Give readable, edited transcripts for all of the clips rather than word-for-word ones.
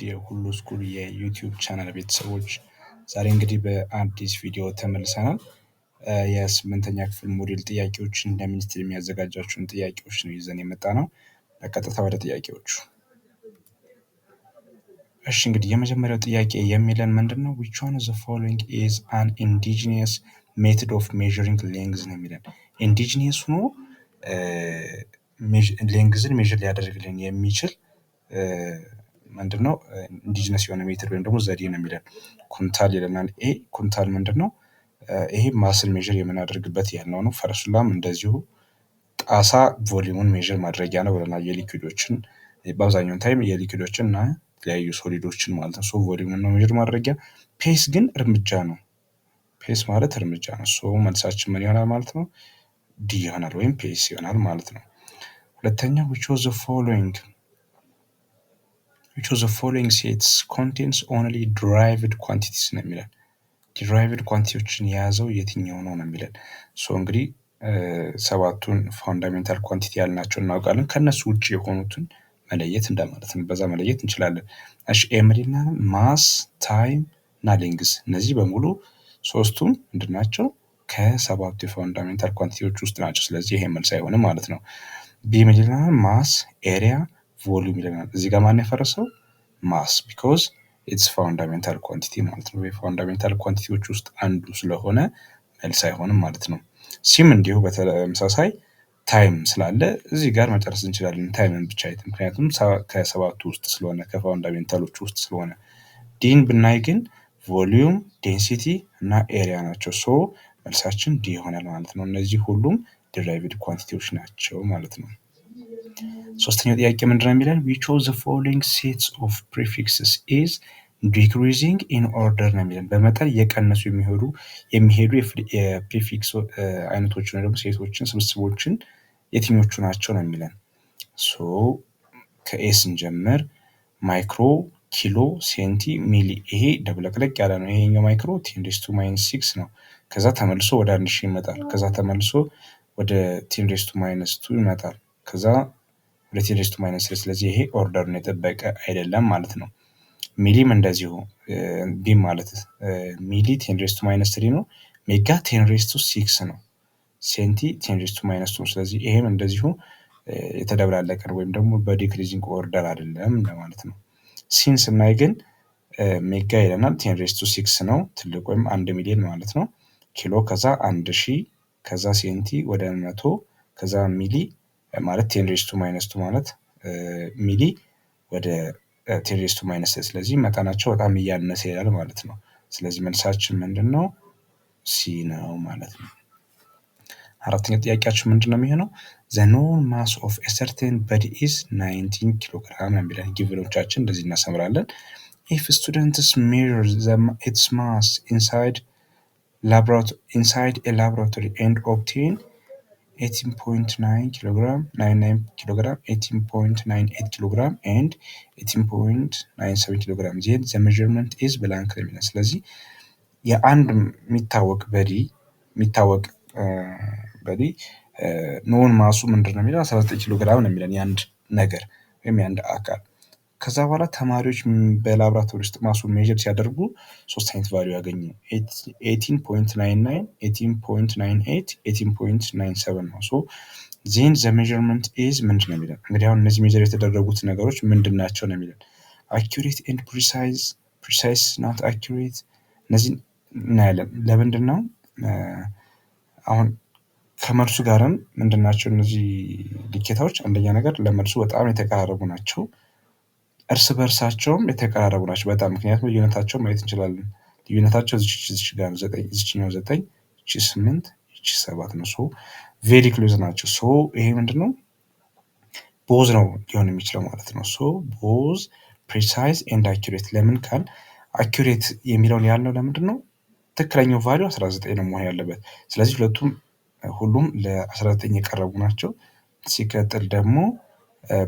የሁሉ ስኩል የዩቲዩብ ቻናል ቤተሰቦች ዛሬ እንግዲህ በአዲስ ቪዲዮ ተመልሰናል። የስምንተኛ ክፍል ሞዴል ጥያቄዎችን እንደ ሚኒስትር የሚያዘጋጃቸውን ጥያቄዎች ነው ይዘን የመጣነው። በቀጥታ ወደ ጥያቄዎቹ። እሺ እንግዲህ የመጀመሪያው ጥያቄ የሚለን ምንድነው? which one of the following is an indigenous method of measuring length ነው የሚለን። ኢንዲጂኒየስ ሆኖ ሌንግዝን ሜዥር ሊያደርግልን የሚችል ምንድነው? ኢንዲጂነስ የሆነ ሜትር ወይም ደግሞ ዘዴ ነው የሚለን። ኩንታል ይለናል። ኩንታል ምንድነው? ይሄ ማስን ሜዥር የምናደርግበት ያልነው ነው። ፈርሱላም እንደዚሁ ጣሳ ቮሊዩሙን ሜዥር ማድረጊያ ነው ብለናል። የሊኩዊዶችን በአብዛኛው ታይም የሊኩዊዶችን እና የተለያዩ ሶሊዶችን ማለት ነው። ቮሊዩሙን ነው ሜዥር ማድረጊያ። ፔስ ግን እርምጃ ነው። ፔስ ማለት እርምጃ ነው። መልሳችን ምን ይሆናል ማለት ነው? ዲ ይሆናል ወይም ፔስ ይሆናል ማለት ነው። ሁለተኛው which of the following sets contains only derived quantities ነው የሚለን። derived quantityዎችን የያዘው የትኛው ነው የሚለን። እንግዲህ ሰባቱን ፋንዳሜንታል ኳንቲቲ ያልናቸው እናውቃለን። ከነሱ ውጪ የሆኑትን መለየት እንደማለት ነው። በዛ መለየት እንችላለን። እሺ ኤምሪና ማስ፣ ታይም እና ሌንግዝ እነዚህ በሙሉ ሶስቱም ምንድናቸው? ከሰባቱ የፋንዳሜንታል ኳንቲቲዎች ውስጥ ናቸው። ስለዚህ ይሄ መልስ አይሆንም ማለት ነው። ቢ ይለናል ማስ፣ ኤሪያ፣ ቮሊዩም ይለናል። እዚህ ጋር ማን የፈረሰው? ማስ ቢኮዝ ኢትስ ፋንዳሜንታል ኳንቲቲ ማለት ነው። የፋንዳሜንታል ኳንቲቲዎች ውስጥ አንዱ ስለሆነ መልስ አይሆንም ማለት ነው። ሲም እንዲሁ በተመሳሳይ ታይም ስላለ እዚህ ጋር መጨረስ እንችላለን። ታይምን ብቻ አይተን ምክንያቱም ከሰባቱ ውስጥ ስለሆነ ከፋንዳሜንታሎች ውስጥ ስለሆነ። ዲን ብናይ ግን ቮሊዩም፣ ዴንሲቲ እና ኤሪያ ናቸው። መልሳችን ዲ ይሆናል ማለት ነው። እነዚህ ሁሉም ዲራይቭድ ኳንቲቲዎች ናቸው ማለት ነው። ሶስተኛው ጥያቄ ምንድነው የሚለን? which of the following sets of prefixes is decreasing in order ነው የሚለን። በመጠን እየቀነሱ የሚሄዱ የፕሪፊክስ አይነቶች ነው ደግሞ ሴቶችን ስብስቦችን የትኞቹ ናቸው ነው የሚለን። ከኤ ስንጀምር ማይክሮ፣ ኪሎ፣ ሴንቲ፣ ሚሊ። ይሄ ደብለቅለቅ ያለ ነው። ይሄኛው ማይክሮ 10⁻⁻6 ነው። ከዛ ተመልሶ ወደ 1000 ይመጣል። ከዛ ተመልሶ ወደ 10⁻2 ይመጣል። ከዛ ወደ 10⁻3። ስለዚህ ይሄ ኦርደርን የጠበቀ አይደለም ማለት ነው። ሚሊም እንደዚሁ ቢ ማለት ሚሊ 10⁻3 ነው። ሜጋ 10⁻6 ነው። ሴንቲ 10⁻2 ነው። ስለዚህ ይሄም እንደዚሁ የተደብላለቀ ወይም ደግሞ በዲክሪዚንግ ኦርደር አይደለም ለማለት ነው። ሲን ስናይ ግን ሜጋ ይለናል 10⁻6 ነው ትልቅ ወይም 1 ሚሊዮን ማለት ነው። ኪሎ ከዛ 1000 ከዛ ሴንቲ ወደ 100 ከዛ ሚሊ ማለት 10⁻2 ማለት ሚሊ ወደ 10⁻6። ስለዚህ መጠናቸው በጣም እያነሰ ይላል ማለት ነው። ስለዚህ መልሳችን ምንድነው? ሲ ነው ማለት ነው። አራተኛው ጥያቄያችን ምንድነው የሚሆነው? the known mass of a certain body is 19 ኪሎግራም ነው የሚለን። ጊቭኖቻችን እንደዚህ እናሰምራለን። if students measure its mass inside a laboratory and obtain 18.9 kilogram, 99 kilogram, 18.98 kilogram and 18.97 kilogram then the measurement is blank ነው የሚለን። ስለዚህ የአንድ የሚታወቅ በዲ ኖን ማሱ ምንድነው የሚለው 19 ኪሎ ግራም ነው የሚለን የአንድ ነገር ወይም የአንድ አካል። ከዛ በኋላ ተማሪዎች በላብራቶሪ ውስጥ ማሱን ሜዥር ሲያደርጉ ሶስት አይነት ቫልዩ ያገኙ 18.99 18.98 18.97 ነው። ዜን ዘ ሜዥርመንት ኢዝ ምንድነው የሚለን። እንግዲህ አሁን እነዚህ ሜዥር የተደረጉት ነገሮች ምንድን ናቸው ነው የሚለን። አኪዩሬት ኤንድ ፕሪሳይዝ ናት አኪዩሬት እነዚህን እናያለን። ለምንድን ነው አሁን ከመልሱ ጋርም ምንድናቸው እነዚህ ልኬታዎች? አንደኛ ነገር ለመልሱ በጣም የተቀራረቡ ናቸው። እርስ በርሳቸውም የተቀራረቡ ናቸው በጣም ምክንያቱም ልዩነታቸው ማየት እንችላለን። ልዩነታቸው እዚች ጋር 9 እዚችኛው 9 እቺ 8 እቺ 7 ነው። ቬሪ ክሎዝ ናቸው። ይሄ ምንድነው? ቦዝ ነው ሊሆን የሚችለው ማለት ነው። ቦዝ ፕሪሳይዝ ኤንድ አኪዩሬት። ለምን ካል አኪዩሬት የሚለውን ያልነው ለምንድን ነው? ትክክለኛው ቫልዩ 19 ነው መሆን ያለበት። ስለዚህ ሁሉም ለ19 የቀረቡ ናቸው። ሲቀጥል ደግሞ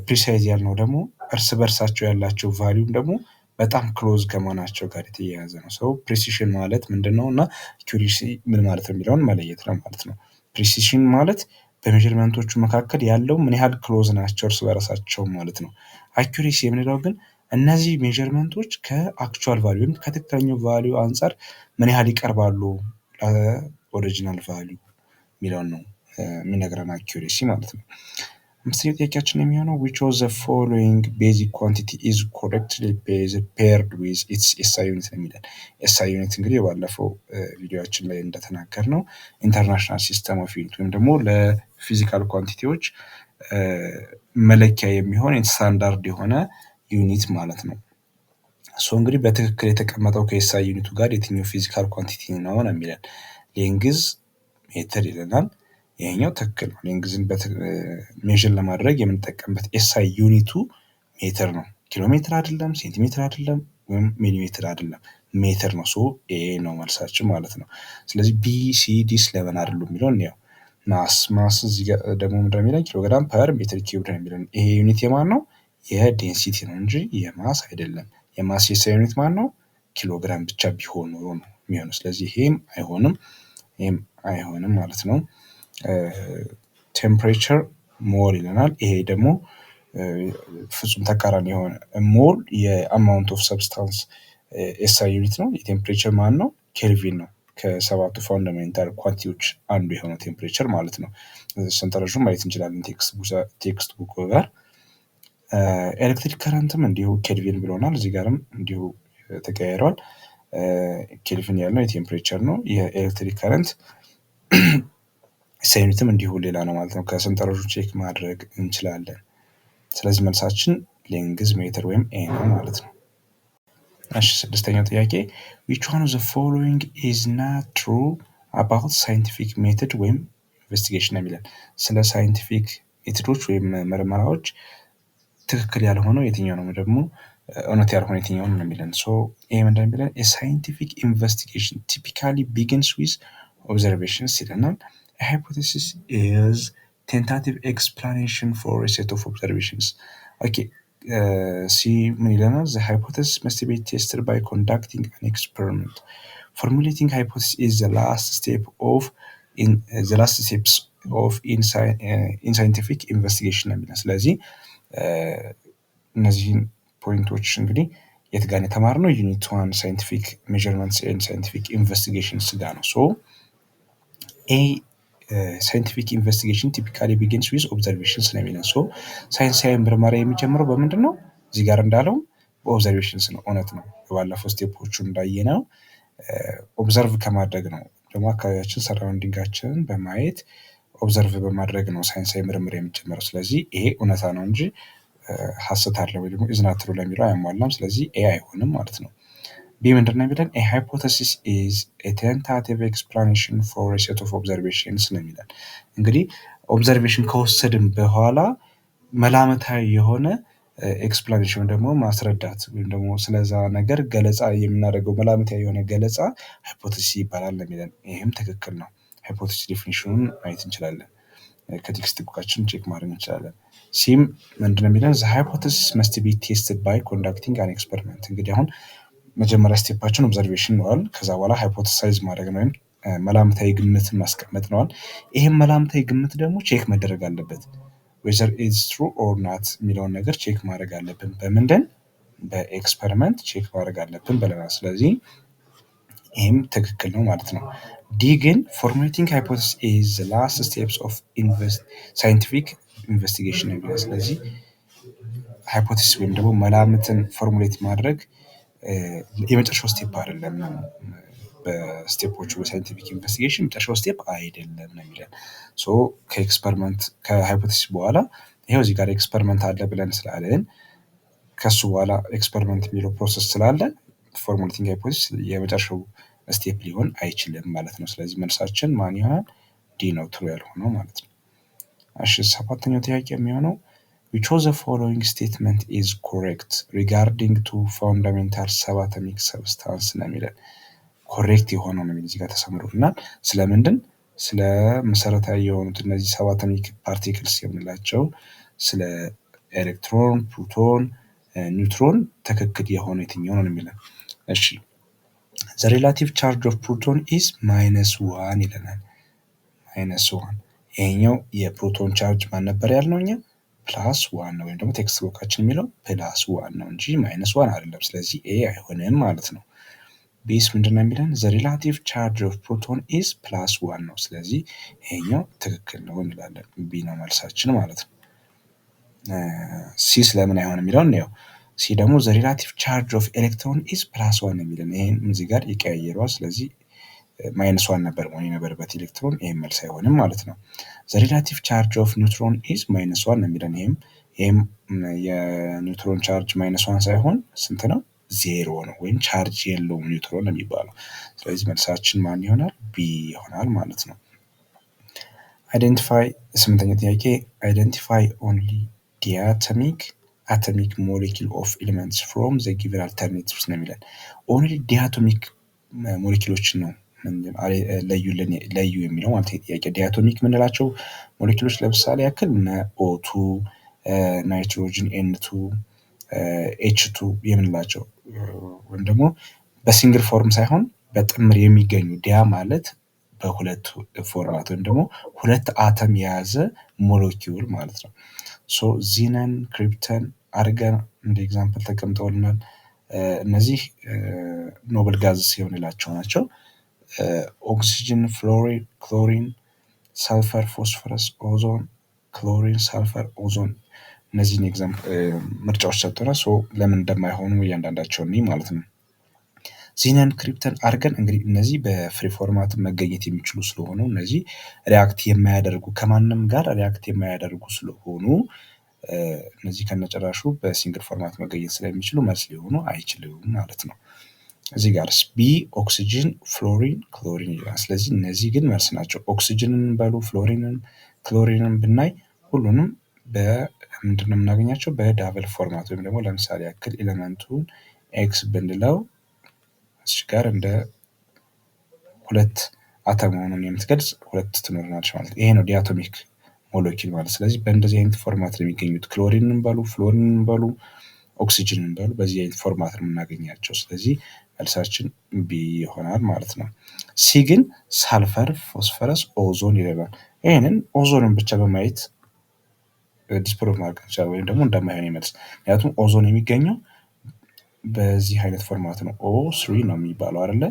ፕሪሳይዝ ያልነው ደግሞ እርስ በርሳቸው ያላቸው ቫልዩም ደግሞ በጣም ክሎዝ ከመሆናቸው ጋር የተያያዘ ነው። ፕሪሲሽን ማለት ምንድነው እና አኪዩሬሲ ምን ማለት ነው የሚለውን መለየት ነው ማለት ነው። ፕሪሲሽን ማለት በሜዥርመንቶቹ መካከል ያለው ምን ያህል ክሎዝ ናቸው እርስ በርሳቸው ማለት ነው። አኪዩሬሲ የምንለው ግን እነዚህ ሜዠርመንቶች ከአክቹዋል ቫልዩ ወይም ከትክክለኛው ቫልዩ አንጻር ምን ያህል ይቀርባሉ ለኦሪጂናል ቫልዩ የሚለውን ነው የሚነግረን አኪዩሬሲ ማለት ነው። አምስተኛው ጥያቄያችን የሚሆነው which of the following basic quantity is correctly paired with its SI ዩኒት ነው የሚለን። SI ዩኒት እንግዲህ ባለፈው ቪዲዮችን ላይ እንደተናገር ነው ኢንተርናሽናል ሲስተም ኦፍ ዩኒት ወይም ደግሞ ለፊዚካል ኳንቲቲዎች መለኪያ የሚሆን ስታንዳርድ የሆነ ዩኒት ማለት ነው። እንግዲህ በትክክል የተቀመጠው ከኤስአይ ዩኒቱ ጋር የትኛው ፊዚካል ኳንቲቲ ነው ነው የሚለን። ሌንግዝ ሜትር ይለናል። ይሄኛው ትክክል ነው። ሌንግዝን ሜዥር ለማድረግ የምንጠቀምበት ኤስአይ ዩኒቱ ሜትር ነው። ኪሎ ሜትር አይደለም፣ ሴንቲሜትር አይደለም፣ ወይም ሚሊሜትር አይደለም፣ ሜትር ነው። ኤ ነው መልሳችን ማለት ነው። ስለዚህ ቢ ሲ ዲ ስለምን አይደሉም የሚለውን ያው ማስ እዚህ ጋር ደግሞ ምንድን ነው የሚለን ኪሎግራም ፐር ሜትር ኪዩብ ነው የሚለን። ይሄ ዩኒት የማን ነው? የዴንሲቲ ነው እንጂ የማስ አይደለም። የማስ የኤስአይ ዩኒት ማን ነው? ኪሎግራም ብቻ ቢሆን ኖሮ ነው የሚሆነው። ስለዚህ ይሄም አይሆንም ማለት ነው። ቴምፕሬቸር ሞል ይለናል። ይሄ ደግሞ ፍጹም ተቃራኒ የሆነ ሞል የአማውንት ኦፍ ሰብስታንስ ኤስአይ ዩኒት ነው። የቴምፕሬቸር ማን ነው? ኬልቪን ነው። ከሰባቱ ፋንዳሜንታል ኳንቲቲዎች አንዱ የሆነው ቴምፕሬቸር ማለት ነው። ሰንጠረዡን ማየት እንችላለን ቴክስት ቡክ ጋር። ኤሌክትሪክ ከረንትም እንዲሁ ኬልቪን ብሎናል። እዚህ ጋርም እንዲሁ ተቀያይረዋል። ኬልቪን ያልነው የቴምፕሬቸር ነው። የኤሌክትሪክ ከረንት ኤስአይ ዩኒትም እንዲሁ ሌላ ነው ማለት ነው። ከሰንጠረዡ ቼክ ማድረግ እንችላለን። ስለዚህ መልሳችን ሌንግዝ ሜትር ወይም ኤ ነው ማለት ነው። እሺ ስድስተኛው ጥያቄ which one of the following is not true about scientific method ወይም ኢንቨስቲጌሽን ነው የሚለን። ስለ ሳይንቲፊክ ሜቶዶች ወይም ምርመራዎች ትክክል ያልሆነው የትኛው ነው ደግሞ እውነት ያልሆነ የትኛው ነው የሚለን። ይሄ ምንድን ነው የሚለን a scientific investigation typically begins with observations ይለናል። a hypothesis is tentative explanation for a set of observations. okay ምን ይለናል? the hypothesis must be tested by conducting an experiment. Formulating hypothesis is the last steps of in scientific investigation ነው የሚለን። ስለዚህ እነዚህን ፖይንቶች እንግዲህ የት ጋር የተማርነው ዩኒት 1 ሳይንቲፊክ ሜዠርመንትስ ኤንድ ሳይንቲፊክ ኢንቨስቲጌሽንስ ጋር ነው። ሳይንቲፊክ ኢንቨስቲጌሽን ቲፒካሊ ቢጊንስ ዊዝ ኦብዘርቬሽንስ ነው የሚለን። ሳይንሳዊ ምርመራ የሚጀምረው በምንድን ነው? እዚህ ጋር እንዳለው በኦብዘርቬሽንስ ነው። እውነት ነው። ባለፈው ስቴፖቹ እንዳየነው ኦብዘርቭ ከማድረግ ነው። ደግሞ አካባቢያችን ሰራውንዲንጋችንን በማየት ኦብዘርቭ በማድረግ ነው ሳይንሳዊ ምርምር የሚጀምረው። ስለዚህ ይሄ እውነታ ነው እንጂ ሀሰት አለ ወይ ደግሞ ኢዝናት ትሩ ለሚለው አያሟላም። ስለዚህ ኤ አይሆንም ማለት ነው። ቢ ምንድን ነው የሚለን? a hypothesis is a tentative explanation for a set of observations ነው የሚለን። እንግዲህ ኦብዘርቬሽን ከወሰድን በኋላ መላምታዊ የሆነ ኤክስፕላኔሽን ደግሞ ማስረዳት ወይም ደግሞ ስለዛ ነገር ገለጻ የምናደርገው መላምታዊ የሆነ ገለጻ ሃይፖቴሲስ ይባላል ነው የሚለን። ይህም ትክክል ነው። ሃይፖቴሲስ ዴፊኒሽኑን ማየት እንችላለን። ከቴክስት ቡካችን ቼክ ማድረግ እንችላለን። ሲም ምንድነው የሚለን? the hypothesis must be tested by conducting an experiment። እንግዲህ አሁን መጀመሪያ ስቴፓችን ኦብዘርቬሽን ነዋል። ከዛ በኋላ ሃይፖቴሳይዝ ማድረግ ነው ወይም መላምታዊ ግምትን ማስቀመጥ ነዋል። ይህም መላምታዊ ግምት ደግሞ ቼክ መደረግ አለበት። whether it's true or not የሚለውን ነገር ቼክ ማድረግ አለብን። በምንድን? በኤክስፐሪመንት ቼክ ማድረግ አለብን ብለናል። ስለዚህ ይህም ትክክል ነው ማለት ነው። ዲ ግን formulating hypothesis is the last steps of scientific investigation ነው የሚለው። ስለዚህ ሃይፖቴሲስ ወይም ደግሞ መላምትን ፎርሙሌት ማድረግ የመጨረሻው ስቴፕ አይደለም። በስቴፖቹ በሳይንቲፊክ ኢንቨስቲጌሽን የመጨረሻው ስቴፕ አይደለም ነው የሚለን። ከኤክስፐሪመንት ከሃይፖቴሲስ በኋላ ይሄው እዚህ ጋር ኤክስፐሪመንት አለ ብለን ስላለን ከሱ በኋላ ኤክስፐሪመንት የሚለው ፕሮሰስ ስላለ ፎርሙሌቲንግ ሃይፖቴሲስ የመጨረሻው ስቴፕ ሊሆን አይችልም ማለት ነው። ስለዚህ መልሳችን ማን ይሆናል? ዲ ነው ትሩ ያልሆነው ማለት ነው። እሺ ሰባተኛው ጥያቄ የሚሆነው which of the following statement is correct regarding to fundamental subatomic substance ነው የሚለን። ኮሬክት የሆነው ነው እዚህ ጋር ተሰምሮልናል። ስለምንድን? ስለ መሰረታዊ የሆኑት እነዚህ ሰባቶሚክ ፓርቲክልስ የምንላቸው ስለ ኤሌክትሮን፣ ፕሮቶን፣ ኒውትሮን ትክክል የሆነ የትኛው ነው የሚለን። እሺ the relative charge of proton is -1 ይለናል። -1 ይሄኛው የፕሮቶን ቻርጅ ማን ነበር ያልነው እኛ? ፕላስ ዋን ነው፣ ወይም ደግሞ ቴክስት ቡካችን የሚለው ፕላስ ዋን ነው እንጂ ማይነስ ዋን አይደለም። ስለዚህ ኤ አይሆንም ማለት ነው። ቢስ ምንድነው የሚለን? ዘ ሪላቲቭ ቻርጅ ኦፍ ፕሮቶን ኢዝ ፕላስ ዋን ነው። ስለዚህ ይሄኛው ትክክል ነው እንላለን። ቢ ነው መልሳችን ማለት ነው። ሲ ስለምን አይሆን የሚለውን ነው። ሲ ደግሞ ዘ ሪላቲቭ ቻርጅ ኦፍ ኤሌክትሮን ኢዝ ፕላስ ዋን የሚለን ይህን እዚህ ጋር ይቀያየረዋል። ስለዚህ ማይነስ ዋን ነበር መሆን የነበረበት ኤሌክትሮን፣ ይህም መልስ አይሆንም ማለት ነው። ዘ ሪላቲቭ ቻርጅ ኦፍ ኒውትሮን ኢዝ ማይነስ ዋን ነው የሚለን ይህም የኒውትሮን ቻርጅ ማይነስ ዋን ሳይሆን ስንት ነው? ዜሮ ነው፣ ወይም ቻርጅ የለውም ኒውትሮን የሚባለው። ስለዚህ መልሳችን ማን ይሆናል? ቢ ይሆናል ማለት ነው። አይደንቲፋይ፣ ስምንተኛ ጥያቄ አይደንቲፋይ ኦንሊ ዲያቶሚክ አቶሚክ ሞሌኪል ኦፍ ኤሊመንትስ ፍሮም ዘ ጊቨን አልተርኔቲቭስ ነው የሚለን። ኦንሊ ዲያቶሚክ ሞሌኪሎችን ነው ለዩ የሚለው ማለት ጥያቄ። ዲያቶሚክ የምንላቸው ሞሌኪሎች ለምሳሌ ያክል ኦቱ፣ ናይትሮጅን፣ ኤንቱ፣ ኤችቱ የምንላቸው ወይም ደግሞ በሲንግል ፎርም ሳይሆን በጥምር የሚገኙ ዲያ ማለት በሁለት ፎርማት ወይም ደግሞ ሁለት አተም የያዘ ሞሌኪውል ማለት ነው። ሶ ዚነን፣ ክሪፕተን፣ አርገን እንደ ኤግዛምፕል ተቀምጠውልናል። እነዚህ ኖብል ጋዝስ የምንላቸው ናቸው። ኦክሲጅን፣ ፍሎሪን፣ ክሎሪን፣ ሰልፈር፣ ፎስፈረስ፣ ኦዞን፣ ክሎሪን፣ ሰልፈር፣ ኦዞን እነዚህን ምርጫዎች ሰጡናል። ለምን እንደማይሆኑ እያንዳንዳቸው ማለት ነው። ዚነን፣ ክሪፕተን፣ አርገን እንግዲህ እነዚህ በፍሪ ፎርማት መገኘት የሚችሉ ስለሆኑ እነዚህ ሪያክት የማያደርጉ ከማንም ጋር ሪያክት የማያደርጉ ስለሆኑ እነዚህ ከነጨራሹ በሲንግል ፎርማት መገኘት ስለሚችሉ መልስ ሊሆኑ አይችሉም ማለት ነው። እዚህ ጋርስ ቢ ኦክሲጅን፣ ፍሎሪን፣ ክሎሪን ይላል። ስለዚህ እነዚህ ግን መልስ ናቸው። ኦክሲጅንን በሉ ፍሎሪንን፣ ክሎሪንን ብናይ ሁሉንም በምንድን ነው የምናገኛቸው? በዳብል ፎርማት ወይም ደግሞ ለምሳሌ ያክል ኤሌመንቱን ኤክስ ብንለው እዚህ ጋር እንደ ሁለት አተም መሆኑን የምትገልጽ ሁለት ትኖርናለች ማለት ነው። ይሄ ነው ዲያቶሚክ ሞሌኪል ማለት። ስለዚህ በእንደዚህ አይነት ፎርማት ነው የሚገኙት። ክሎሪንን በሉ ፍሎሪንን በሉ ኦክሲጅንን በሉ በዚህ አይነት ፎርማት ነው የምናገኛቸው። ስለዚህ መልሳችን ቢ ይሆናል ማለት ነው። ሲ ግን ሳልፈር፣ ፎስፈረስ፣ ኦዞን ይለናል። ይህንን ኦዞንን ብቻ በማየት ዲስፕሮቭ ማድረግ ይቻላል፣ ወይም ደግሞ እንደማይሆን ይመልስ። ምክንያቱም ኦዞን የሚገኘው በዚህ አይነት ፎርማት ነው። ኦ ስሪ ነው የሚባለው አይደለ?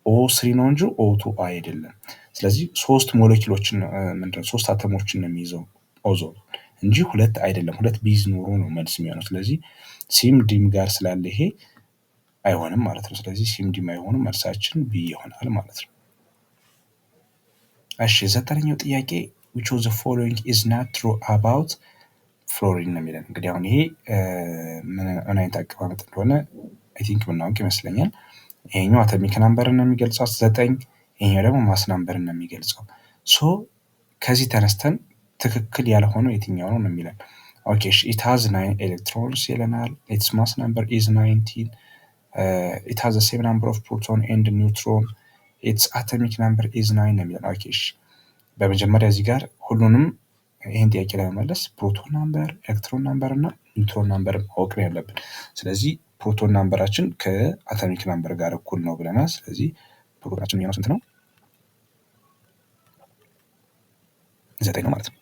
ኦ ስሪ ነው እንጂ ኦቱ አይደለም። ስለዚህ ሶስት ሞሌኪሎችን ምንድነው ሶስት አተሞችን ነው የሚይዘው ኦዞን እንጂ ሁለት አይደለም። ሁለት ቢዝ ኖሮ ነው መልስ የሚሆነው። ስለዚህ ሲም ዲም ጋር ስላለ ይሄ አይሆንም ማለት ነው። ስለዚህ ሲም ዲም አይሆንም፣ መልሳችን ቢ ይሆናል ማለት ነው። እሺ ዘጠነኛው ጥያቄ which of the following is not true about ፍሎሪን ነው የሚለን። እንግዲህ አሁን ይሄ ምን አይነት አቀማመጥ እንደሆነ አይ ቲንክ ምናውቅ ይመስለኛል። ይሄኛው አቶሚክ ናምበርን ነው የሚገልጸው 9፣ ይሄኛው ደግሞ ማስ ናምበርን ነው የሚገልጸው። ከዚህ ተነስተን ትክክል ያልሆነው የትኛው ነው የሚለን። ኦኬ it has 9 electrons ይለናል። its mass number is 19 it has the same number of proton and neutron its atomic number is 9 ነው የሚለን። ኦኬ በመጀመሪያ እዚህ ጋር ሁሉንም ይህን ጥያቄ ለመመለስ ፕሮቶን ናምበር፣ ኤሌክትሮን ናምበር እና ኒውትሮን ናምበር ማወቅ ነው ያለብን። ስለዚህ ፕሮቶን ናምበራችን ከአቶሚክ ናምበር ጋር እኩል ነው ብለናል። ስለዚህ ፕሮቶናችን የሚሆነው ስንት ነው? 9 ነው ማለት ነው።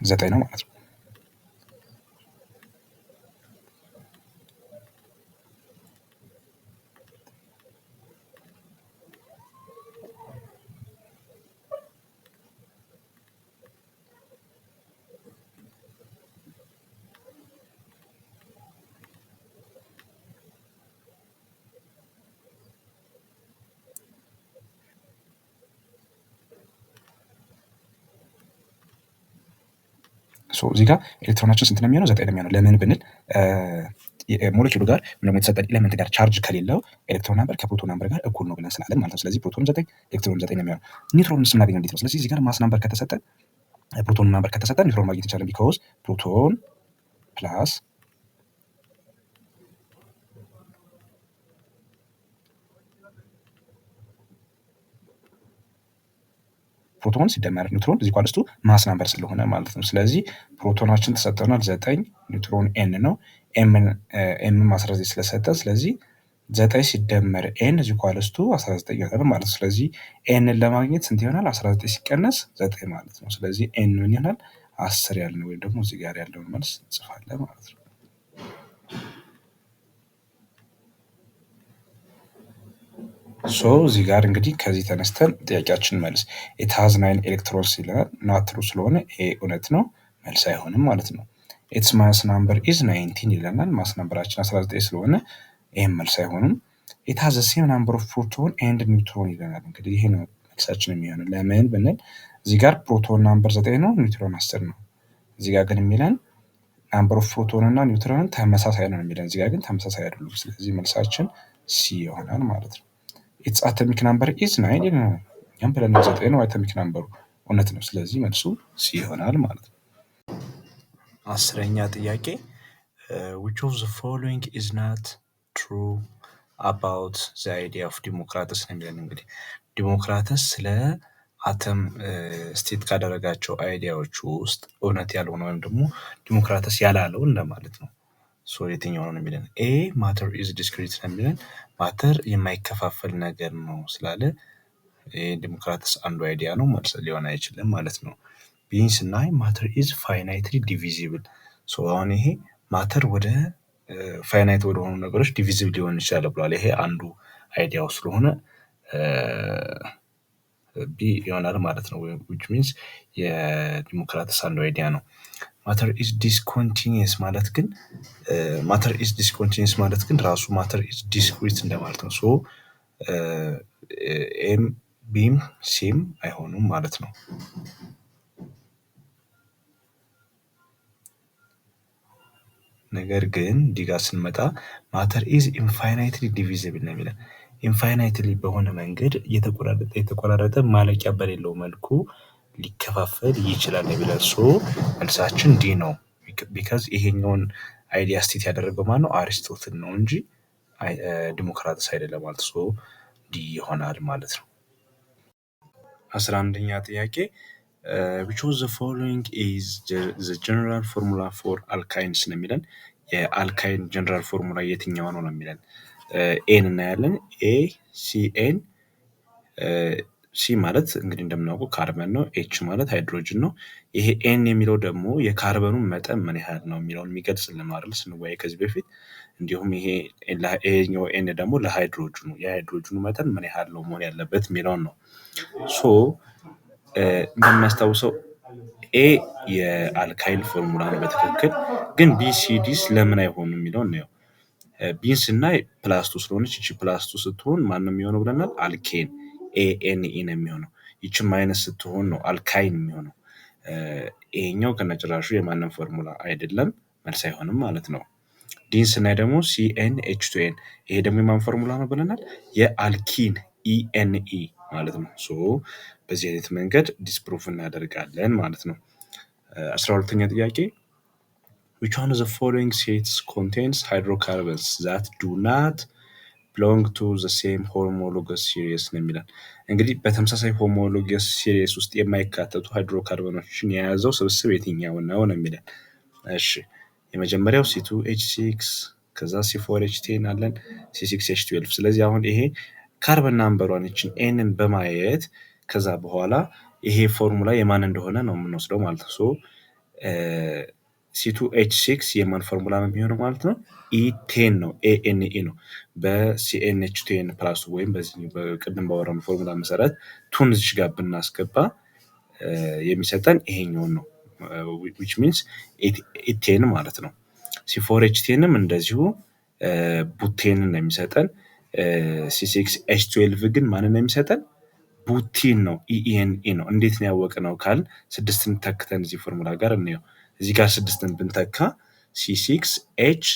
ዘጠኝ ነው ማለት ነው። እዚህ ጋር ኤሌክትሮናችን ስንት ነው የሚሆነው? 9 ነው የሚሆነው። ለምን ብንል ሞሌኪሉ ጋር ወይም ደግሞ የተሰጠን ኤሌመንት ጋር ቻርጅ ከሌለው ኤሌክትሮን ናምበር ከፕሮቶን ናምበር ጋር እኩል ነው ብለን ስላለን ማለት ነው። ስለዚህ ፕሮቶን 9 ኤሌክትሮን 9 ነው የሚሆነው። ኒውትሮን ስናገኘው እንዴት ነው? ስለዚህ እዚህ ጋር ማስ ናምበር ከተሰጠን ፕሮቶን ናምበር ከተሰጠን ኒውትሮን ማግኘት እንችላለን። ቢኮዝ ፕሮቶን ፕላስ ፕሮቶን ሲደመር ኒውትሮን እዚህ ኳልስቱ ማስ ናምበር ስለሆነ ማለት ነው። ስለዚህ ፕሮቶናችን ተሰጠናል 9 ኒውትሮን ኤን ነው። ኤምም 19 ስለሰጠ ስለዚህ 9 ሲደመር ኤን እዚህ ኳልስቱ 19 ይሆናል ማለት ነው። ስለዚህ ኤንን ለማግኘት ስንት ይሆናል? 19 ሲቀነስ 9 ማለት ነው። ስለዚህ ኤን ምን ይሆናል? 10 ያልነው ወይም ደግሞ እዚህ ጋር ያለውን መልስ እንጽፋለን ማለት ነው። እዚህ ጋር እንግዲህ ከዚህ ተነስተን ጥያቄያችን መልስ ኢት ሃዝ 9 ኤሌክትሮንስ ይለናል። ናት ትሩ ስለሆነ ኤ እውነት ነው፣ መልስ አይሆንም ማለት ነው። ኢትስ ማስ ናምበር ኢዝ 19 ይለናል። ማስ ናምበራችን 19 ስለሆነ ይህም መልስ አይሆንም። ኢት ሃዝ ሴም ናምበር ኦፍ ፕሮቶን ኤንድ ኒውትሮን ይለናል። እንግዲህ ይሄ ነው መልሳችን የሚሆነው። ለምን ብንል እዚህ ጋር ፕሮቶን ናምበር 9 ነው፣ ኒውትሮን 10 ነው። እዚህ ጋር ግን የሚለን ናምበር ኦፍ ፕሮቶን እና ኒውትሮን ተመሳሳይ ነው የሚለን። እዚህ ጋር ግን ተመሳሳይ አይደሉም። ስለዚህ መልሳችን ሲ ይሆናል ማለት ነው። ኢትስ አቶሚክ ናምበር ኢዝ 9 ይለናል። እኛም ብለን 9 ነው አቶሚክ ናምበሩ፣ እውነት ነው። ስለዚህ መልሱ ሲ ይሆናል ማለት ነው። 10ኛ ጥያቄ which of the following is not true about the idea of ዲሞክራተስ ነው የሚለን። እንግዲህ ዲሞክራተስ ስለ አተም ስቴት ካደረጋቸው አይዲያዎች ውስጥ እውነት ያልሆነ ወይም ደግሞ ዲሞክራተስ ያላለው እንደማለት ነው። የትኛው ነው የሚለን? ኤ ማተር ኢዝ ዲስክሪት ነው የሚለን። ማተር የማይከፋፈል ነገር ነው ስላለ ዲሞክራተስ አንዱ አይዲያ ነው፣ መልስ ሊሆን አይችልም ማለት ነው። ቢን ስናይ ማተር ኢዝ ፋይናይትሊ ዲቪዚብል። አሁን ይሄ ማተር ወደ ፋይናይት ወደሆኑ ነገሮች ዲቪዚብል ሊሆን ይችላል ብሏል። ይሄ አንዱ አይዲያው ስለሆነ ቢ ይሆናል ማለት ነው። which means የዲሞክራተስ አንዱ አይዲያ ነው። ማተር ኢዝ ዲስኮንቲኒየስ ማለት ግን ራሱ ማተር ኢዝ ዲስክሪት እንደማለት ነው። ኤም ቢም ሲም አይሆኑም ማለት ነው። ነገር ግን ዲጋ ስንመጣ ማተር ኢዝ ኢንፋይናይትሊ ዲቪዚብል ነው የሚለን። ኢንፋይናይትሊ በሆነ መንገድ የተቆራረጠ ማለቂያ በሌለው መልኩ ሊከፋፈል ይችላል የሚለን። መልሳችን ዲ ነው። ቢካዝ ይሄኛውን አይዲያ ስቴት ያደረገው ማን ነው? አሪስቶትል ነው እንጂ ዲሞክራተስ አይደለም ማለት ዲ ይሆናል ማለት ነው። 11ኛ ጥያቄ which of the following is the general formula for alkynes ነው የሚለን። የአልካይን ጀነራል ፎርሙላ የትኛው ነው የሚለን። ኤን እናያለን። ኤ ሲኤን ሲ ማለት እንግዲህ እንደምናውቀው ካርበን ነው። ኤች ማለት ሃይድሮጅን ነው። ይሄ ኤን የሚለው ደግሞ የካርበኑን መጠን ምን ያህል ነው የሚለውን የሚገልጽልን ነው አይደል? ስንወያይ ከዚህ በፊት እንዲሁም ይሄኛው ኤን ደግሞ ለሃይድሮጅኑ የሃይድሮጅኑ መጠን ምን ያህል ነው መሆን ያለበት የሚለውን ነው። እንደምናስታውሰው ኤ የአልካይል ፎርሙላ ነው በትክክል። ግን ቢሲዲስ ለምን አይሆንም የሚለውን ነው። ቢን ስናይ ፕላስቱ ስለሆነች ይቺ ፕላስቱ ስትሆን ማንም የሚሆነው ብለናል? አልኬን ኤኤንኢ ነው የሚሆነው። ይቺ ማይነስ ስትሆን ነው አልካይን የሚሆነው። ይሄኛው ከነጭራሹ የማንም ፎርሙላ አይደለም፣ መልስ አይሆንም ማለት ነው። ዲን ስናይ ደግሞ ሲኤንኤች2ኤን ይሄ ደግሞ የማን ፎርሙላ ነው ብለናል? የአልኪን ኢኤንኢ ማለት ነው። በዚህ አይነት መንገድ ዲስፕሩፍ እናደርጋለን ማለት ነው። 12ኛ ጥያቄ which one of the following states contains hydrocarbons that do not belong to the same homologous series ነው የሚለን። እንግዲህ በተመሳሳይ ሆሞሎገስ ሲሪስ ውስጥ የማይካተቱ ሃይድሮካርበኖችን የያዘው ስብስብ የትኛው ነው የሚለን። እሺ የመጀመሪያው C2H6 ከዛ C4H10 አለን C6H12። ስለዚህ አሁን ይሄ ካርበን ናምበሯን ይችን ኤንን በማየት ከዛ በኋላ ይሄ ፎርሙላ የማን እንደሆነ ነው የምንወስደው ማለት ነው። C2H6 የማን ፎርሙላ ነው የሚሆነው ማለት ነው? E10 ነው፣ ኤኤንኢ ነው። በCnH10 ፕላስ ወይም በዚህ በቅድም ባወራነው ፎርሙላ መሰረት ቱን እዚህ ጋር ብናስገባ የሚሰጠን ይሄኛውን ነው። which means E10 ማለት ነው። C4H10ም እንደዚሁ ቡቴንን ነው የሚሰጠን። C6H12 ግን ማንን ነው የሚሰጠን? ቡቲን ነው፣ ኢኤንኢ ነው። እንዴት ነው ያወቅነው ካል 6ን ተክተን እዚህ ፎርሙላ ጋር እንየው። እዚህ ጋር 6ን ብንተካ C6H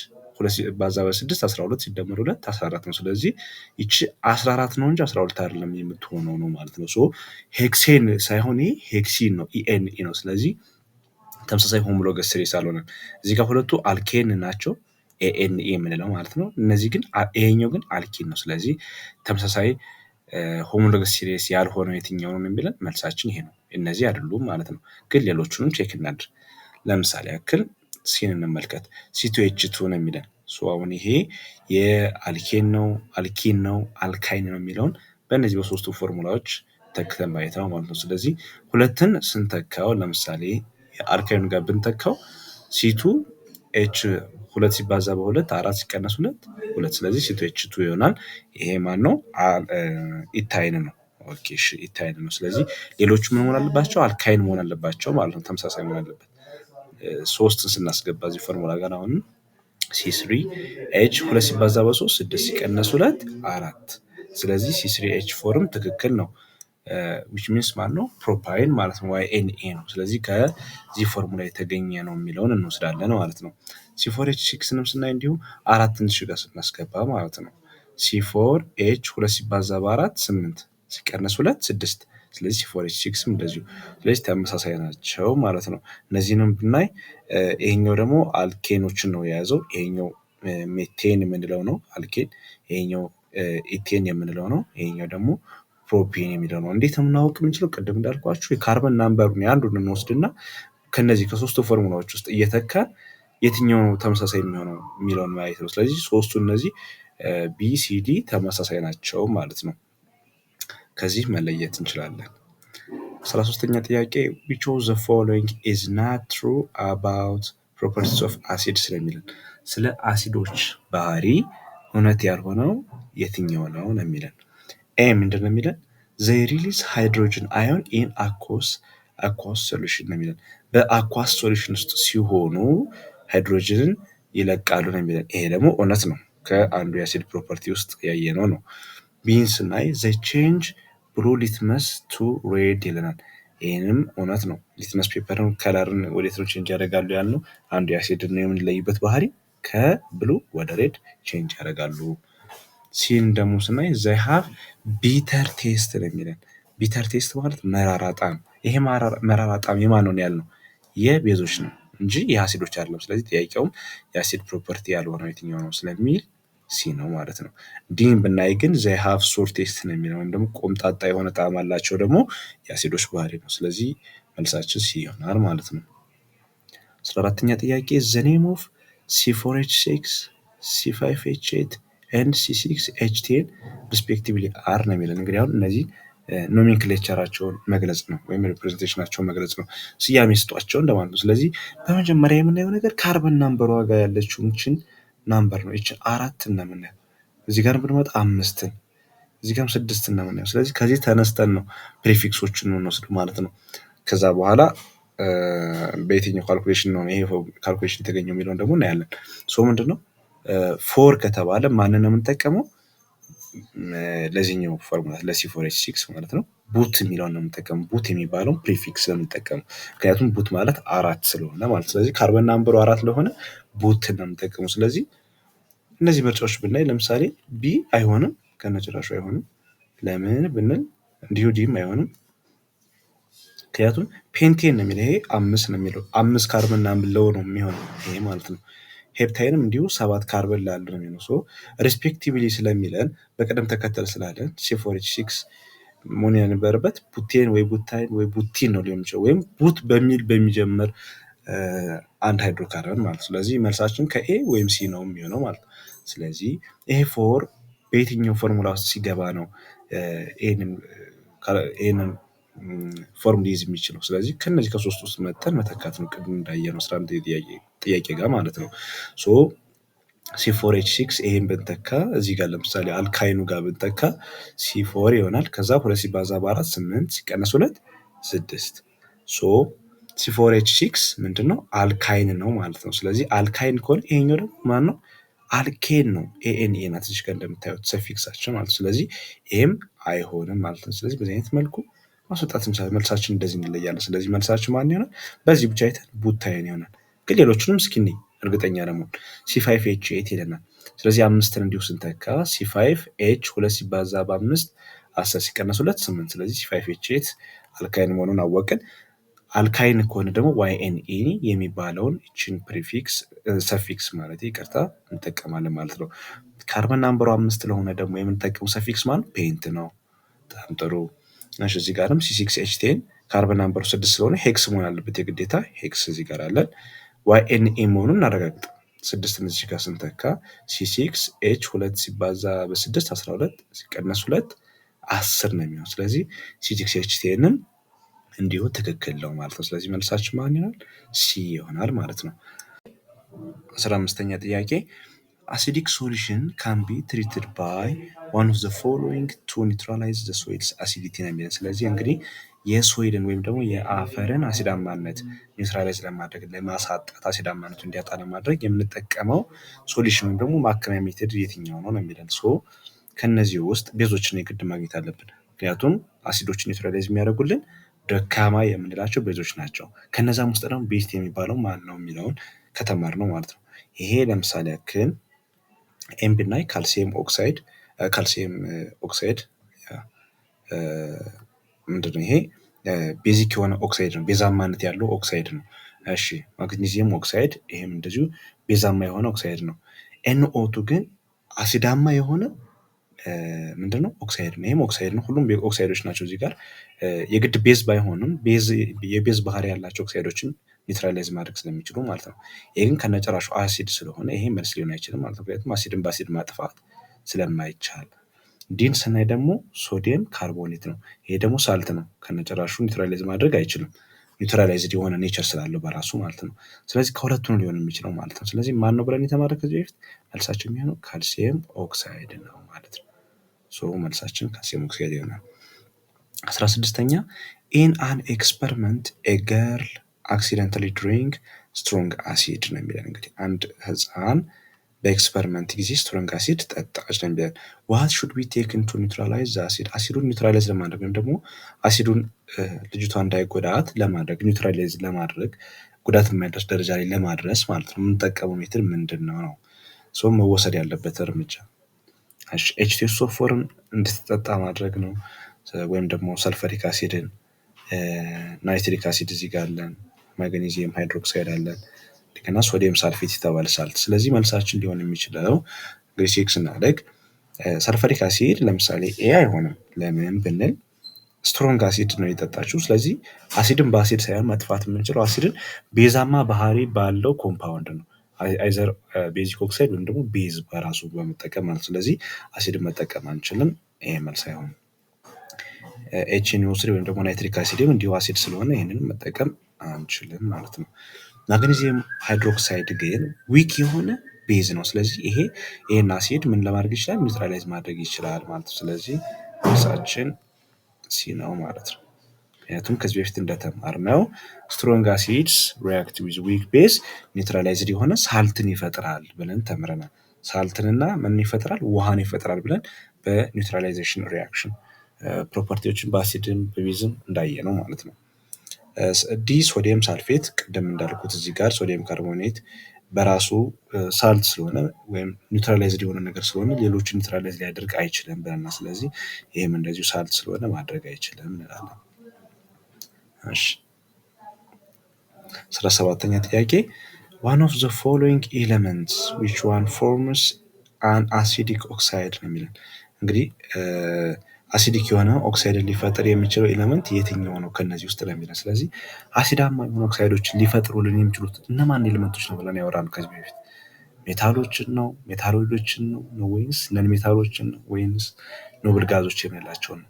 ባዛ በ6 12 ሲደመር 2 14 ነው። ስለዚህ ይቺ 14 ነው እንጂ 12 አይደለም የምትሆነው ነው ማለት ነው። ሄክሴን ሳይሆን ይሄ ሄክሲን ነው፣ ኢኤንኢ ነው። ስለዚህ ተመሳሳይ ሆሞሎገስ ሲሪስ አልሆነም። እዚህ ጋር ሁለቱ አልኬን ናቸው፣ ኤኤንኢ የምንለው ማለት ነው። እነዚህ ግን ይሄኛው ግን አልኪን ነው። ስለዚህ ተመሳሳይ ሆሞሎገስ ሲሪስ ያልሆነው የትኛው ነው የሚለን መልሳችን ይሄ ነው። እነዚህ አይደሉም ማለት ነው። ግን ሌሎቹንም ቼክ እናድርግ። ለምሳሌ ያክል ሲን እንመልከት። C2H2 ነው የሚለን። አሁን ይሄ የአልኬን ነው አልኪን ነው አልካይን ነው የሚለውን በእነዚህ በሶስቱ ፎርሙላዎች ተክተን ማየት ነው ማለት ነው። ስለዚህ ሁለትን ስንተካው ለምሳሌ አልካይኑ ጋር ብንተካው C2H ሁለት ሲባዛ በሁለት አራት ሲቀነስ ሁለት ስለዚህ C2H2 ይሆናል። ይሄ ማን ነው? ኢታይን ነው። ኦኬ እሺ ኢታይን ነው። ስለዚህ ሌሎቹ ምን መሆን አለባቸው? አልካይን መሆን አለባቸው ማለት ነው። ተመሳሳይ መሆን አለበት። ሶስትን ስናስገባ እዚህ ፎርሙላ ጋር አሁን C3H ሁለት ሲባዛ በሶስት ስድስት ሲቀነስ ሁለት አራት ስለዚህ C3H4ም ትክክል ነው። which means ማለት ነው ፕሮፓይን ማለት ነው YNA ነው። ስለዚህ ከዚህ ፎርሙላ የተገኘ ነው የሚለውን እንወስዳለን ማለት ነው። C4H6ንም ስናይ እንዲሁ አራትን እዚህ ጋር ስናስገባ ማለት ነው C4H ሁለት ሲባዛ በአራት ስምንት ሲቀነስ ሁለት ስድስት ስለዚህ C4H6ም እንደዚሁ ስለዚህ ተመሳሳይ ናቸው ማለት ነው። እነዚህንም ብናይ ይሄኛው ደግሞ አልኬኖችን ነው የያዘው። ይሄኛው ሜቴን የምንለው ነው አልኬን፣ ይሄኛው ኢቴን የምንለው ነው። ይሄኛው ደግሞ ፕሮፔን የሚለው ነው። እንዴት የምናውቅ የምንችለው? ቅድም እንዳልኳችሁ የካርበን ናምበሩን የአንዱን እንወስድና ከነዚህ ከሶስቱ ፎርሙላዎች ውስጥ እየተካን የትኛው ነው ተመሳሳይ የሚሆነው የሚለውን ማየት ነው። ስለዚህ ሶስቱ እነዚህ BCD ተመሳሳይ ናቸው ማለት ነው። ከዚህ መለየት እንችላለን። 13ኛ ጥያቄ which of the following is not true about properties of acids ስለሚለን ስለ አሲዶች ባህሪ እውነት ያልሆነው የትኛው ነው ነው የሚለን። ምንድን ነው የሚለን? they release hydrogen ion in aqueous solution ነው የሚለን። በአኳስ ሶሉሽን ውስጥ ሲሆኑ ሃይድሮጅንን ይለቃሉ ነው የሚለን። ይሄ ደግሞ እውነት ነው። ከአንዱ የአሲድ ፕሮፐርቲ ውስጥ ያየነው ነው። ቢን ስናይ they change blue litmus to red ይለናል። ይህንም እውነት ነው። ሊትመስ ፔፐርን ከለርን ወዴት ነው ቼንጅ ያደርጋሉ ያልነው? አንዱ የአሲድ ነው የምንለይበት ባህሪ ከብሉ ወደ ሬድ ቼንጅ ያደርጋሉ። ሲን ደግሞ ስናይ they have bitter taste ነው የሚለን። ቢተር ቴስት ማለት መራራ ጣዕም። ይሄ መራራ ጣዕም የማን ነው ያልነው? የቤዞች ነው እንጂ የአሲዶች አይደለም። ስለዚህ ጥያቄውም የአሲድ ፕሮፐርቲ ያልሆነው የትኛው ነው ስለሚል ሲ ነው ማለት ነው። ዲን ብናይ ግን they have sour taste ነው የሚለው ወይም ደግሞ ቆምጣጣ የሆነ ጣዕም አላቸው ደግሞ የአሲዶች ባህሪ ነው። ስለዚህ መልሳችን ሲ ይሆናል ማለት ነው። 14ኛ ጥያቄ the name of C4H6 C5H8 and C6H10 respectively are ነው የሚለን። እንግዲህ አሁን እነዚህ ኖሜንክሌቸራቸውን መግለጽ ነው ወይም ሪፕሬዘንቴሽናቸውን መግለጽ ነው። ስያሜ ስጧቸው እንደማለት ነው። ስለዚህ በመጀመሪያ የምናየው ነገር ካርበን ናምበር ዋጋ ያለችውን ናምበር ነው። ይችን አራት እናምናየው። እዚህ ጋር ብንመጣ አምስትን፣ እዚህ ጋርም ስድስት እናምናየው። ስለዚህ ከዚህ ተነስተን ነው ፕሪፊክሶችን የምንወስደው ማለት ነው። ከዛ በኋላ በየትኛው ካልኩሌሽን ነው ይሄ ካልኩሌሽን የተገኘው የሚለውን ደግሞ እናያለን። ምንድነው ፎር ከተባለ ማንን ነው የምንጠቀመው? ለዚህኛው ፎርሙላ ለC4H6 ማለት ነው ቡት የሚለውን ነው የምንጠቀመው። ቡት የሚባለውን ፕሪፊክስ ነው የምንጠቀመው ምክንያቱም ቡት ማለት አራት ስለሆነ ማለት። ስለዚህ ካርበን ናምበሩ አራት ለሆነ ቡት ነው የምንጠቀመው። ስለዚህ እነዚህ ምርጫዎች ብናይ ለምሳሌ ቢ አይሆንም፣ ከነጭራሹ አይሆንም። ለምን ብንል እንዲሁ ዲም አይሆንም፣ ምክንያቱም ፔንቴን ነው የሚለው። ይሄ አምስት ነው የሚለው፣ አምስት ካርበን ናምበር ነው የሚሆነው ይሄ ማለት ነው። ሄፕታይንም እንዲሁ 7 ካርበን ላሉ ነው የሚሆነው። ሪስፔክቲቭሊ ስለሚለን በቅደም ተከተል ስላለን C4H6 መሆን የነበረበት ቡቴን ወይ ቡታይን ወይ ቡቲን ነው ሊሆን ይችላል፣ ወይም ቡት በሚል በሚጀምር አንድ ሃይድሮካርበን ማለት። ስለዚህ መልሳችን ከኤ ወይም ሲ ነው የሚሆነው ማለት ነው። ስለዚህ ይሄ ፎር በየትኛው ፎርሙላ ውስጥ ሲገባ ነው ይሄንን ፎርም ሊይዝ የሚችለው? ስለዚህ ከነዚህ ከሶስት ውስጥ መጠን መተካት ነው። ቅድም እንዳየነው 11 ጥያቄ ጋር ማለት ነው። C4H6 ይሄን ብንተካ እዚህ ጋር ለምሳሌ አልካይኑ ጋር ብንተካ C4 ይሆናል። ከዛ 2 ሲባዛ በ4 8 ሲቀነስ 2 6 C4H6 ምንድነው? አልካይን ነው ማለት ነው። ስለዚህ አልካይን ከሆነ ይሄኛው ደግሞ ማን ነው? አልኬን ነው። ANA ናት እዚህ ጋር እንደምታዩት ሰፊክሳችን ማለት። ስለዚህ ይሄም አይሆንም ማለት ነው። ስለዚህ በዚህ አይነት መልኩ ማስወጣት እንችላለን። መልሳችን እንደዚህ እንለያለን። ስለዚህ መልሳችን ማን ይሆናል? በዚህ ብቻ አይተን ቡታይን ይሆናል። ግን ሌሎቹንም እስኪ እርግጠኛ ለመሆን C5H8 ይለናል። ስለዚህ አምስትን እንዲሁ ስንተካ C5H 2 ሲባዛ በ5 10 ሲቀነስ 2 8 ስለዚህ C5H8 አልካይን መሆኑን አወቅን። አልካይን ከሆነ ደግሞ YNA የሚባለውን እችን ፕሪፊክስ ሰፊክስ ማለት ይቅርታ እንጠቀማለን ማለት ነው። ካርበን ናምበሩ 5 ለሆነ ደግሞ የምንጠቀመው ሰፊክስ ማለት ፔንት ነው። በጣም ጥሩ። እሺ እዚህ ጋርም C6H10 ካርበን ናምበሩ 6 ስለሆነ ሄክስ መሆን አለበት የግዴታ። ሄክስ እዚህ ጋር አለን። YNA መሆኑን እናረጋግጥ። 6ን እዚህ ጋር ስንተካ C6H 2 ሲባዛ በ6 12 ሲቀነስ 2 10 ነው የሚሆነው። ስለዚህ C6H10ም እንዲሁ ትክክል ነው ማለት ነው። ስለዚህ መልሳችን ማን ይሆናል? ሲ ይሆናል ማለት ነው። 15ኛ ጥያቄ አሲዲክ ሶሉሽን ካን ቢ ትሪትድ ባይ ዋን ኦፍ ዘ ፎሎዊንግ ቱ ኒውትራላይዝ ዘ ሶይልስ አሲዲቲ ነው የሚለን። ስለዚህ እንግዲህ የሶይልን ወይም ደግሞ የአፈርን አሲዳማነት ኒውትራላይዝ ለማድረግ ለማሳጣት አሲዳማነቱ እንዲያጣ ለማድረግ የምንጠቀመው ሶሉሽን ወይም ደግሞ ማከሚያ ሜትድ የትኛው ነው ነው የሚለን። ሶ ከነዚህ ውስጥ ቤዞችን የግድ ማግኘት አለብን። ምክንያቱም አሲዶችን ኒውትራላይዝ የሚያደርጉልን ደካማ የምንላቸው ቤዞች ናቸው። ከነዛም ውስጥ ደግሞ ቤስት የሚባለው ማን ነው የሚለውን ከተማር ነው ማለት ነው። ይሄ ለምሳሌ ያክል ኤም ብናይ ካልሲየም ኦክሳይድ ምንድነው ይሄ? ቤዚክ የሆነ ኦክሳይድ ነው፣ ቤዛማነት ያለው ኦክሳይድ ነው። እሺ ማግኒዚየም ኦክሳይድ ይሄም እንደዚሁ ቤዛማ የሆነ ኦክሳይድ ነው። NO2 ግን አሲዳማ የሆነ ምንድነው? ኦክሳይድ ነው። ይሄም ኦክሳይድ ነው። ሁሉም ኦክሳይዶች ናቸው። እዚህ ጋር የግድ ቤዝ ባይሆንም የቤዝ ባህሪ ያላቸው ኦክሳይዶችን ኒውትራላይዝ ማድረግ ስለሚችሉ ማለት ነው። ይሄ ግን ከነጨራሹ አሲድ ስለሆነ ይሄ መልስ ሊሆን አይችልም ማለት ነው። ምክንያቱም አሲድን በአሲድ ማጥፋት ስለማይቻል። ዲን ስናይ ደግሞ ሶዲየም ካርቦኔት ነው። ይሄ ደግሞ ሳልት ነው። ከነጨራሹ ኒውትራላይዝ ማድረግ አይችልም። ኒውትራላይዝድ የሆነ ኔቸር ስላለው በራሱ ማለት ነው። ስለዚህ ከሁለቱ ነው ሊሆን የሚችለው ማለት ነው። ስለዚህ ማን ነው ብለን የተማረ ከዚህ በፊት? መልሳችን የሚሆነው ካልሲየም ኦክሳይድ ነው ማለት ነው። ሶ መልሳችን ካልሲየም ኦክሳይድ ይሆናል። 16ኛ ኢን አን ኤክስፐሪመንት ኤ ገርል አክሲደንታሊ ድሪንክ ስትሮንግ አሲድ ነው የሚለን። እንግዲህ አንድ ህፃን በኤክስፐሪመንት ጊዜ ስትሮንግ አሲድ ጠጣች ነው የሚለን። ዋት ሹድ ቢ ቴክን ቱ ኒውትራላይዝ አሲድ? አሲዱን ኒውትራላይዝ ለማድረግ ወይም ደግሞ አሲዱን ልጅቷ እንዳይጎዳት ለማድረግ ኒውትራላይዝ ለማድረግ ጉዳት የማይደርስ ደረጃ ላይ ለማድረስ ማለት ነው የምንጠቀመው ሜትድ ምንድን ነው ነው? ሶ መወሰድ ያለበት እርምጃ H2SO4ን እንድትጠጣ ማድረግ ነው። ወይም ደግሞ ሰልፈሪክ አሲድን፣ ናይትሪክ አሲድ እዚህ ጋር አለን፣ ማግኔዚየም ሃይድሮክሳይድ አለን፣ እንደገና ሶዲየም ሳልፌት የተባለ ሳልት። ስለዚህ መልሳችን ሊሆን የሚችለው እንግዲህ ቼክ ስናደርግ ሰልፈሪክ አሲድ ለምሳሌ ኤ አይሆንም። ለምን ብንል ስትሮንግ አሲድ ነው የጠጣችው። ስለዚህ አሲድን በአሲድ ሳይሆን መጥፋት የምንችለው አሲድን ቤዛማ ባህሪ ባለው ኮምፓውንድ ነው። አይዘር ቤዚክ ኦክሳይድ ወይም ደግሞ ቤዝ በራሱ በመጠቀም ማለት። ስለዚህ አሲድን መጠቀም አንችልም። ይሄ መልስ አይሆንም። HNO3 ወይም ደግሞ ናይትሪክ አሲድም እንዲሁ አሲድ ስለሆነ ይህንን መጠቀም አንችልም ማለት ነው። ማግኔዚየም ሃይድሮክሳይድ ግን ዊክ የሆነ ቤዝ ነው። ስለዚህ ይሄን አሲድ ምን ለማድረግ ይችላል? ኒውትራላይዝ ማድረግ ይችላል ማለት ነው። ስለዚህ መልሳችን ሲ ነው ማለት ነው። ምክንያቱም ከዚህ በፊት እንደተማርነው ስትሮንግ አሲድስ ሪአክት ዊዝ ዊክ ቤዝ ኒውትራላይዝድ የሆነ ሳልትን ይፈጥራል ብለን ተምረናል። ሳልትንና ምን ይፈጥራል? ውሃን ይፈጥራል ብለን በኒውትራላይዜሽን ሪአክሽን ፕሮፐርቲዎችን በአሲድም በቤዝም እንዳየ ነው ማለት ነው። ዲ ሶዲየም ሳልፌት ቅድም እንዳልኩት እዚህ ጋር ሶዲየም ካርቦኔት በራሱ ሳልት ስለሆነ ወይም ኒውትራላይዝድ የሆነ ነገር ስለሆነ ሌሎችን ኒውትራላይዝ ሊያደርግ አይችልም ብለናል። ስለዚህ ይህም እንደዚሁ ሳልት ስለሆነ ማድረግ አይችልም እንላለን። እሺ 17ኛ ጥያቄ one of the following elements which one forms an acidic oxide ነው የሚለን። እንግዲህ አሲዲክ የሆነ ኦክሳይድን ሊፈጥር የሚችለው ኤሌመንት የትኛው ነው ከነዚህ ውስጥ ነው የሚለን። ስለዚህ አሲዳማ የሆኑ ኦክሳይዶችን ሊፈጥሩልን የሚችሉት እነማን ኤሌመንቶች ነው ብለን ያወራነው ከዚህ በፊት? ሜታሎችን ነው? ሜታሎይዶችን ነው ወይንስ ነን ሜታሎችን ነው ወይንስ ኖብል ጋዞች የምንላቸው ነው?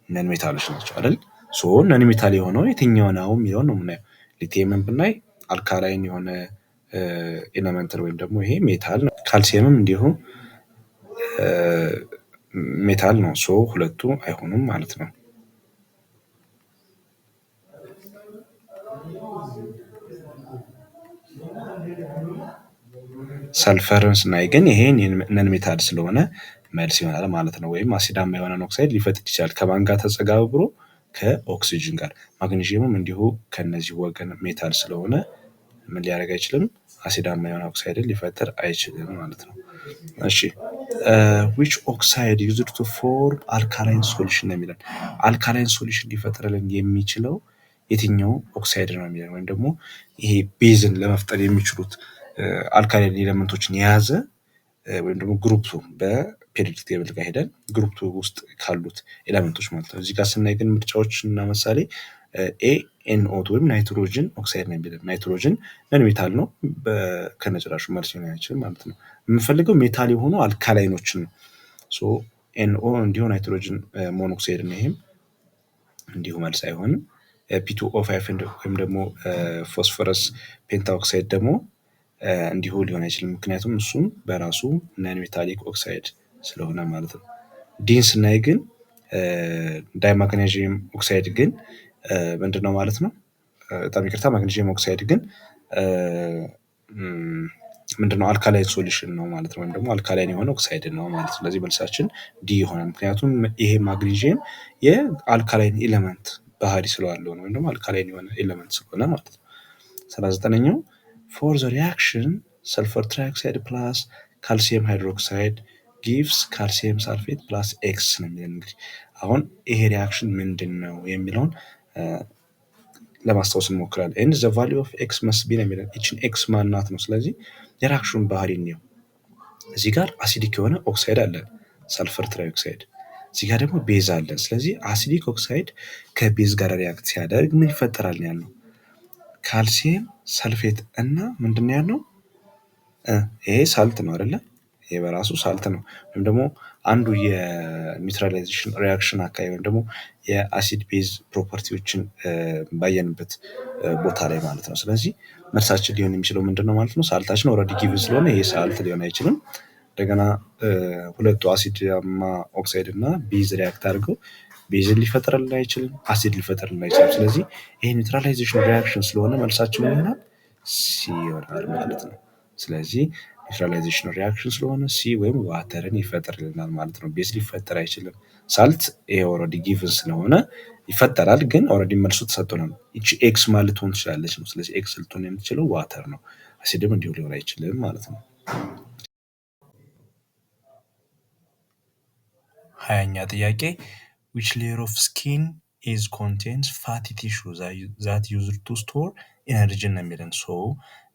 ነን ሜታሎች ናቸው አይደል? ሶ ነን ሜታል የሆነው የትኛው ነው የሚለውን ነው የምናየው። ሊቲየምን ብናይ አልካላይን የሆነ ኤሌመንት ወይም ደግሞ ይሄ ሜታል ነው። ካልሲየምም እንዲሁ ሜታል ነው። ሶ ሁለቱ አይሆኑም ማለት ነው። ሰልፈርን ስናይ ግን ይሄ ነን ሜታል ስለሆነ መልስ ይሆናል ማለት ነው። ወይም አሲዳማ የሆነን ኦክሳይድ ሊፈጥር ይችላል። ከማን ጋር ተጸጋብሮ? ከኦክሲጅን ጋር። ማግኔዚየምም እንዲሁ ከነዚህ ወገን ሜታል ስለሆነ ምን ሊያደርግ አይችልም? አሲዳማ የሆነ ኦክሳይድን ሊፈጥር አይችልም ማለት ነው። እሺ which oxide used to form alkaline solution ነው የሚለን። አልካላይን ሶሉሽን ሊፈጥርልን የሚችለው የትኛው ኦክሳይድ ነው የሚለን፣ ወይም ደግሞ ይሄ ቤዝን ለመፍጠር የሚችሉት አልካላይን ኤሌመንቶችን የያዘ ወይም ደግሞ ግሩፕ ቱ በፔሪዮዲክ ቴብል ጋር ሄደን ግሩፕ ቱ ውስጥ ካሉት ኤለመንቶች ማለት ነው። እዚህ ጋር ስናይ ግን ምርጫዎች እና ምሳሌ ኤ ኤንኦ2 ወይም ናይትሮጅን ኦክሳይድ ነው የሚለን። ናይትሮጅን ነን ሜታል ነው፣ ከነጭራሹ መልስ ሊሆን አይችልም ማለት ነው። የምንፈልገው ሜታል የሆኑ አልካላይኖችን ነው። ሶ ኤንኦ እንዲሁ ናይትሮጅን ሞኖክሳይድ ነው። ይሄም እንዲሁ መልስ አይሆንም። ፒ2ኦ5 ወይም ደግሞ ፎስፈረስ ፔንታኦክሳይድ ደግሞ እንዲሁ ሊሆን አይችልም፣ ምክንያቱም እሱም በራሱ ነን ሜታሊክ ኦክሳይድ ስለሆነ ማለት ነው። ዲን ስናይ ግን ዳይማግኔዥየም ኦክሳይድ ግን ምንድነው ማለት ነው? በጣም ይቅርታ፣ ማግኔዥየም ኦክሳይድ ግን ምንድነው? አልካላይን ሶሉሽን ነው ማለት ነው፣ ወይም ደግሞ አልካላይን የሆነ ኦክሳይድ ነው ማለት ነው። ስለዚህ መልሳችን ዲ ይሆናል። ምክንያቱም ይሄ ማግኔዥየም የአልካላይን ኤሌመንት ባህሪ ስለዋለው ነው፣ ወይም ደግሞ አልካላይን የሆነ ኤሌመንት ስለሆነ ማለት ነው። 39ኛው ፎር ዘ ሪያክሽን ሰልፈር ትራይኦክሳይድ ፕላስ ካልሲየም ሃይድሮክሳይድ ጊቭስ ካልሲየም ሳልፌት ፕላስ ኤክስ ነው የሚለን። እንግዲህ አሁን ይሄ ሪያክሽን ምንድን ነው የሚለውን ለማስታወስ እንሞክራለን። ኤንድ ዘ ቫሊዩ ኦፍ ኤክስ መስት ቢ ነው የሚለን። ይችን ኤክስ ማናት ነው? ስለዚህ የሪያክሽኑን ባህሪ ነው። እዚህ ጋር አሲዲክ የሆነ ኦክሳይድ አለን፣ ሰልፈር ትራይኦክሳይድ። እዚህ ጋር ደግሞ ቤዝ አለን። ስለዚህ አሲዲክ ኦክሳይድ ከቤዝ ጋር ሪያክት ሲያደርግ ምን ይፈጠራል ያልነው? ካልሲየም ሰልፌት እና ምንድን ነው ያልነው? ይሄ ሳልት ነው አይደለ? ይሄ በራሱ ሳልት ነው፣ ወይም ደግሞ አንዱ የኒውትራላይዜሽን ሪያክሽን አካባቢ ወይም ደግሞ የአሲድ ቤዝ ፕሮፐርቲዎችን ባየንበት ቦታ ላይ ማለት ነው። ስለዚህ መልሳችን ሊሆን የሚችለው ምንድን ነው ማለት ነው? ሳልታችን ኦልሬዲ ጊቭን ስለሆነ ይሄ ሳልት ሊሆን አይችልም። እንደገና ሁለቱ አሲድማ ኦክሳይድ እና ቤዝ ሪያክት አድርገው ቤዝን ሊፈጥርልን አይችልም፣ አሲድ ሊፈጥርልን አይችልም። ስለዚህ ይሄ ኒውትራላይዜሽን ሪያክሽን ስለሆነ መልሳችን ይሆናል ሲ ይሆናል ማለት ነው። ስለዚህ ኒውትራላይዜሽን ሪያክሽን ስለሆነ ሲ ወይም ዋተርን ይፈጥርልናል ማለት ነው። ቤዝ ሊፈጠር አይችልም። ሳልት ይሄ ኦልሬዲ ጊቭን ስለሆነ ይፈጠራል፣ ግን ኦልሬዲ መልሱ ተሰጥቶናል። ይቺ ኤክስ ማለት ልትሆን ትችላለች ነው። ስለዚህ ኤክስ ልትሆን የምትችለው ዋተር ነው። አሲድም እንዲሁ ሊሆን አይችልም ማለት ነው። 20ኛ ጥያቄ which layer of skin is contains fatty tissue that used to store energy ነው የሚለን። ሶ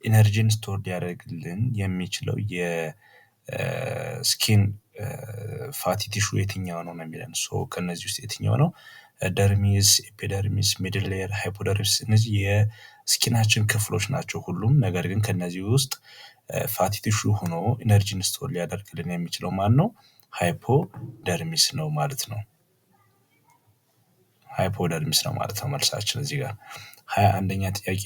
ኢነርጂን ስቶር ሊያደርግልን የሚችለው የስኪን ፋቲ ቲሹ የትኛው ነው የሚለን። ሶ ከነዚህ ውስጥ የትኛው ነው? ደርሚስ፣ ኤፒደርሚስ፣ ሚድል ሌየር፣ ሃይፖደርሚስ እነዚህ የስኪናችን ክፍሎች ናቸው ሁሉም። ነገር ግን ከነዚህ ውስጥ ፋቲ ቲሹ ሆኖ ኢነርጂን ስቶር ሊያደርግልን የሚችለው ማን ነው? ሃይፖደርሚስ ነው ማለት ነው። ሃይፖደርሚስ ነው ማለት ነው መልሳችን እዚህ ጋር። 21ኛ ጥያቄ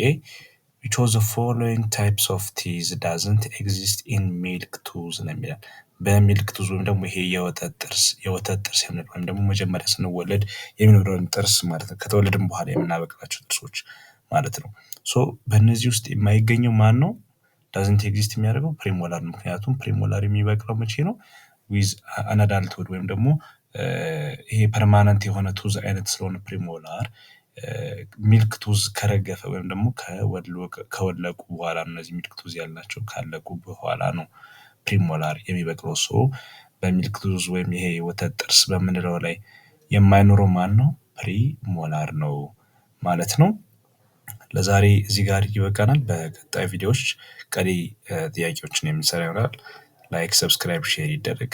which of the following types of teeth doesn't exist in milk tooth ነው የሚለን። በሚልክ ቱዝ ወይም ደግሞ ይሄ የወተት ጥርስ የምንለው ወይም ደግሞ መጀመሪያ ስንወለድ የሚኖረውን ጥርስ ማለት ነው፣ ከተወለድን በኋላ የምናበቅላቸው ጥርሶች ማለት ነው። ሶ በእነዚህ ውስጥ የማይገኘው ማን ነው? ዳዝንት ኤግዚስት የሚያደርገው ፕሪሞላር ነው። ምክንያቱም ፕሪሞላር የሚበቅለው መቼ ነው? ዊዝ አናዳልትሁድ ወይም ደግሞ ይሄ ፐርማነንት የሆነ ቱዝ አይነት ስለሆነ ፕሪሞላር ሚልክ ቱዝ ከረገፈ ወይም ደግሞ ከወለቁ በኋላ እነዚህ ሚልክ ቱዝ ያልናቸው ካለቁ በኋላ ነው ፕሪሞላር የሚበቅለው። ሶ በሚልክ ቱዝ ወይም ይሄ ወተት ጥርስ በምንለው ላይ የማይኖረው ማን ነው? ፕሪሞላር ነው ማለት ነው። ለዛሬ እዚህ ጋር ይበቃናል። በቀጣይ ቪዲዮዎች ቀሪ ጥያቄዎችን የምንሰራ ይሆናል። ላይክ፣ ሰብስክራይብ፣ ሼር ይደረግ።